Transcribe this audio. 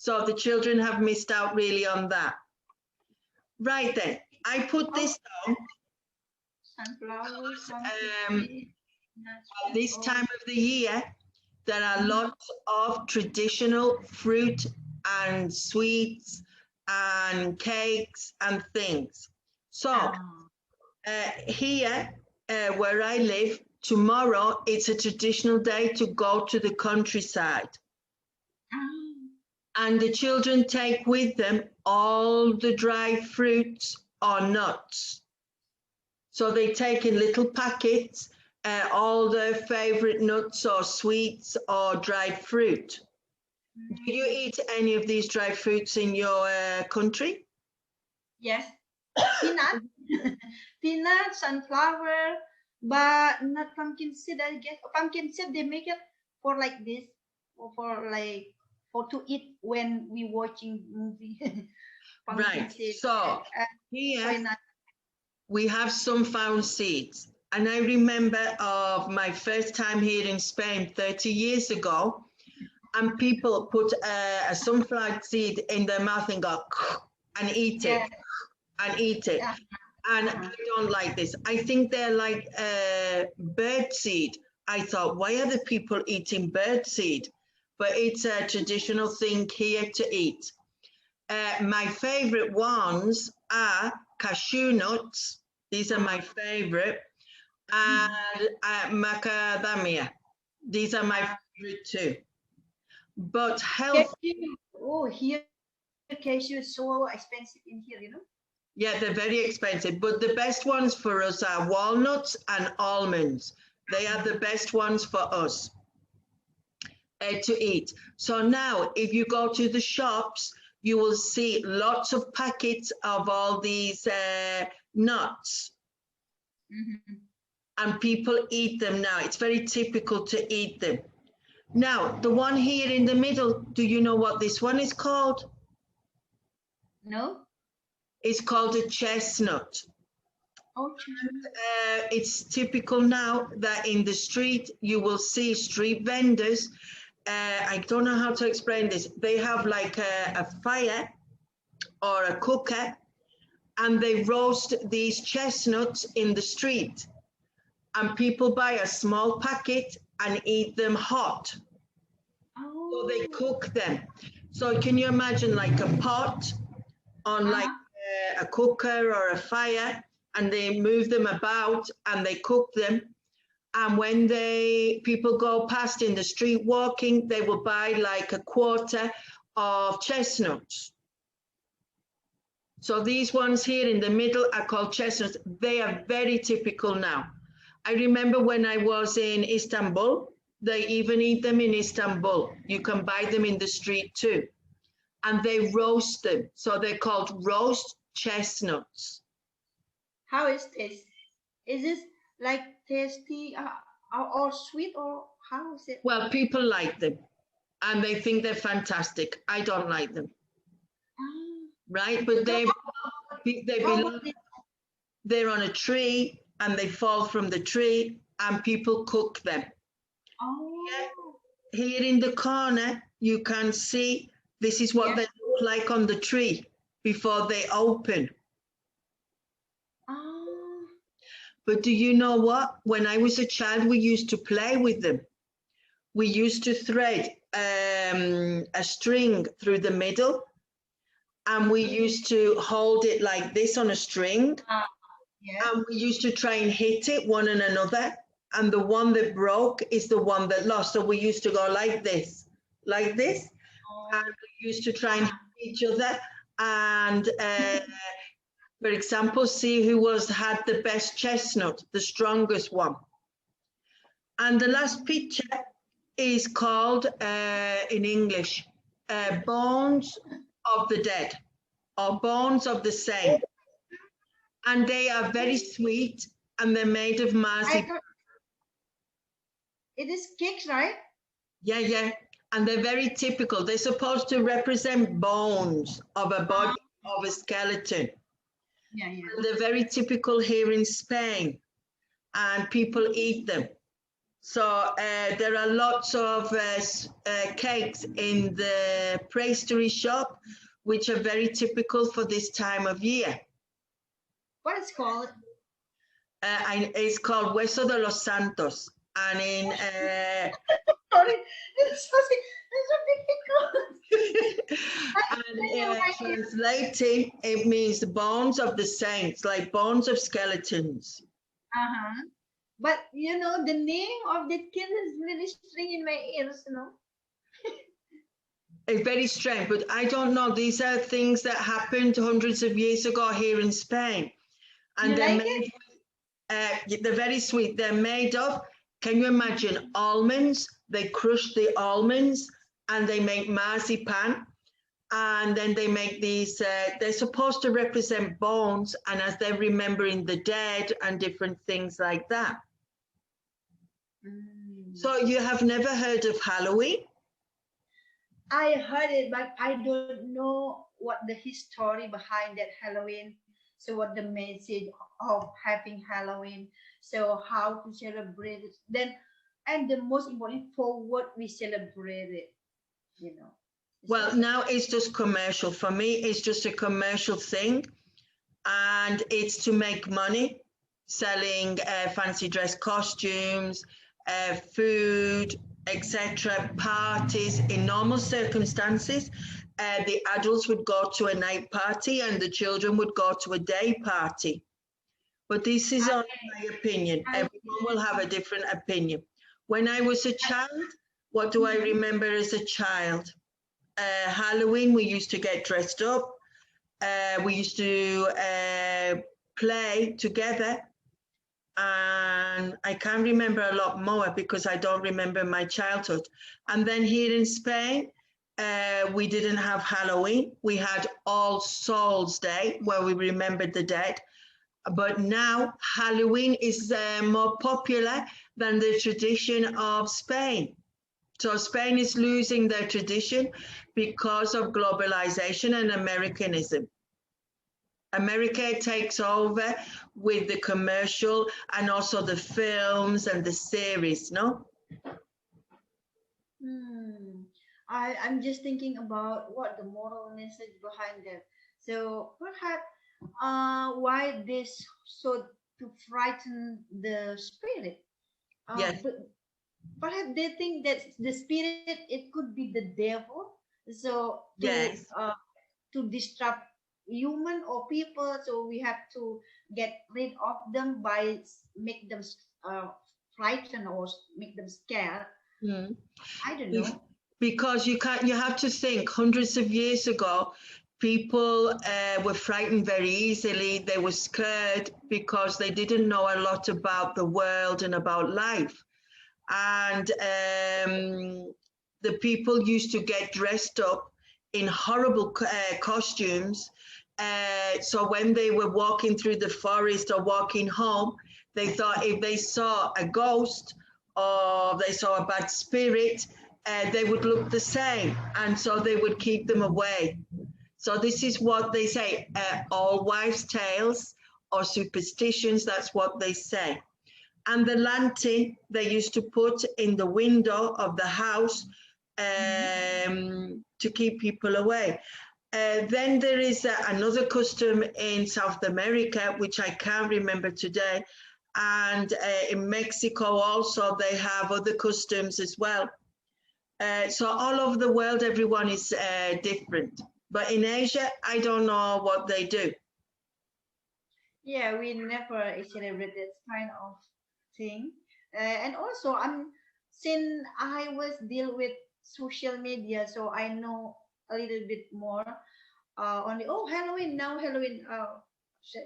So the children have missed out really on that. Right then, I put this down. Sunflowers. This time of the year, there are lots of traditional fruit and sweets and cakes and things. So here where I live, tomorrow it's a traditional day to go to the countryside. And the children take with them all the dry fruits or nuts. So they take in little packets all their favorite nuts or sweets or dried fruit. Do you eat any of these dried fruits in your country? Yes, peanut, peanut, sunflower, but not pumpkin seed. I guess pumpkin seed they make it for like this, or for to eat when we watching movie. Right. Seed. So here we have sunflower seeds. And I remember of my first time here in Spain 30 years ago, and people put a sunflower seed in their mouth and go and eat it, and eat it. And I don't like this. I think they're like bird seed. I thought, why are the people eating bird seed? But it's a traditional thing here to eat. My favorite ones are cashew nuts. These are my favorite. And macadamia. These are my favorite too. But healthy. Oh, here cashew is so expensive in here, you know? Yeah, they're very expensive. But the best ones for us are walnuts and almonds. They are the best ones for us to eat. So now, if you go to the shops, you will see lots of packets of all these nuts. And people eat them now. It's very typical to eat them. Now, the one here in the middle, do you know what this one is called? No. It's called a chestnut. Oh, and, it's typical now that in the street, you will see street vendors. I don't know how to explain this. They have like a fire or a cooker, and they roast these chestnuts in the street. And people buy a small packet and eat them hot. So they cook them. So can you imagine like a pot on like a cooker or a fire, and they move them about and they cook them. And when people go past in the street walking, they will buy like a quarter of chestnuts. So these ones here in the middle are called chestnuts. They are very typical now. I remember when I was in Istanbul, they even eat them in Istanbul. You can buy them in the street too. And they roast them. So they're called roast chestnuts. How is this? Is this like tasty or sweet, or how is it? Well, people like them and they think they're fantastic. I don't like them. Right? But they're on a tree and they fall from the tree and people cook them. Here in the corner, you can see this is what they look like on the tree before they open. But do you know what? When I was a child, we used to play with them. We used to thread a string through the middle, and we used to hold it like this on a string. And we used to try and hit it one and another. And the one that broke is the one that lost. So we used to go like this, and we used to try and hit each other. And for example, see who had the best chestnut, the strongest one. And the last picture is called, in English, Bones of the Dead, or Bones of the Saint. And they are very sweet, and they're made of marzipan. It is cakes, right? Yeah. And they're very typical. They're supposed to represent bones of a body, of a skeleton. And they're very typical here in Spain, and people eat them. So there are lots of cakes in the pastry shop, which are very typical for this time of year. What is called? And it's called Hueso de los Santos. And in Sorry, it's so difficult. and translating, it means the bones of the saints, like bones of skeletons. Uh-huh. But you know, the name of the kid is really strange in my ears, you know. It's very strange, but I don't know. These are things that happened hundreds of years ago here in Spain. And You they're like made, they're very sweet. They're made of, can you imagine, almonds? They crush the almonds and they make marzipan. And then they make these, they're supposed to represent bones and as they're remembering the dead and different things like that. So you have never heard of Halloween? I heard it, but I don't know what the history behind that Halloween. So what the message of having Halloween. So how to celebrate it. Then, and the most important, for what we celebrate it, you know. Well, now it's just commercial. For me, it's just a commercial thing. And it's to make money selling fancy dress costumes, food, etc., parties. In normal circumstances, the adults would go to a night party and the children would go to a day party. But this is only my opinion. Everyone will have a different opinion. When I was a child, what do I remember as a child? Halloween, we used to get dressed up. We used to play together, and I can't remember a lot more because I don't remember my childhood. And then here in Spain, we didn't have Halloween. We had All Souls Day where we remembered the dead. But now Halloween is more popular than the tradition of Spain. So Spain is losing their tradition because of globalization and Americanism. America takes over with the commercial and also the films and the series, no? I'm just thinking about what the moral message behind that. So perhaps why this so to frighten the spirit. Yes. But perhaps they think that the spirit it could be the devil. So Yes. to disrupt human or people, so we have to get rid of them by make them frightened or make them scared. Mm. I don't know. Because you have to think hundreds of years ago, people were frightened very easily. They were scared because they didn't know a lot about the world and about life. And the people used to get dressed up in horrible costumes. So when they were walking through the forest or walking home, they thought if they saw a ghost or they saw a bad spirit, they would look the same. And so they would keep them away. So this is what they say, all wives' tales or superstitions, that's what they say. And the lantern they used to put in the window of the house to keep people away. Then there is another custom in South America, which I can't remember today. And in Mexico also, they have other customs as well. So all over the world, everyone is different. But in Asia, I don't know what they do. Yeah, we never celebrate this kind of thing. And also, since I was deal with social media, so I know a little bit more on the Halloween now. Halloween, we